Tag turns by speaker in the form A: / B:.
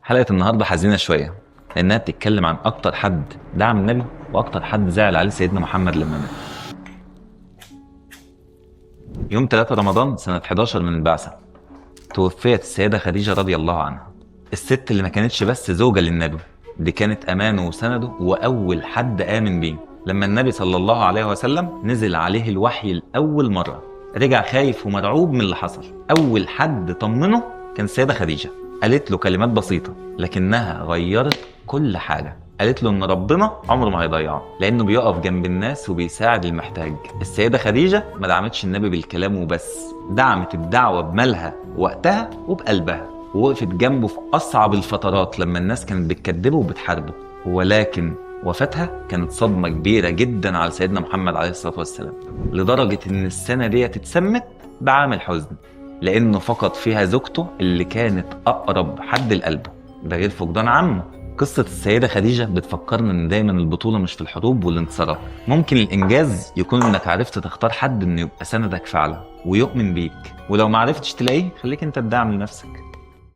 A: حلقة النهاردة حزينة شوية لأنها بتتكلم عن أكتر حد دعم النبي وأكتر حد زعل عليه سيدنا محمد لما مات. يوم 3 رمضان سنة 11 من البعثة توفيت السيدة خديجة رضي الله عنها، الست اللي ما كانتش بس زوجة للنبي، دي كانت أمانه وسنده وأول حد آمن بيه. لما النبي صلى الله عليه وسلم نزل عليه الوحي لأول مرة رجع خايف ومرعوب من اللي حصل. أول حد طمنه كان السيدة خديجة، قالت له كلمات بسيطة لكنها غيرت كل حاجة. قالت له ان ربنا عمره ما هيضيعه لانه بيقف جنب الناس وبيساعد المحتاج. السيدة خديجة ما دعمتش النبي بالكلام وبس، دعمت الدعوة بمالها وقتها وبقلبها، ووقفت جنبه في اصعب الفترات لما الناس كانت بتكذبه وبتحاربه. ولكن وفاتها كانت صدمة كبيرة جدا على سيدنا محمد عليه الصلاة والسلام، لدرجة ان السنة دي اتسمت بعام الحزن لانه فقد فيها زوجته اللي كانت اقرب حد لقلبه، ده غير فقدان عمه. قصة السيدة خديجة بتفكرنا ان دايما البطولة مش في الحروب والانتصارات، ممكن الانجاز يكون انك عرفت تختار حد انه يبقى سندك فعلا ويؤمن بيك، ولو ما عرفتش تلاقيه خليك انت الداعم لنفسك.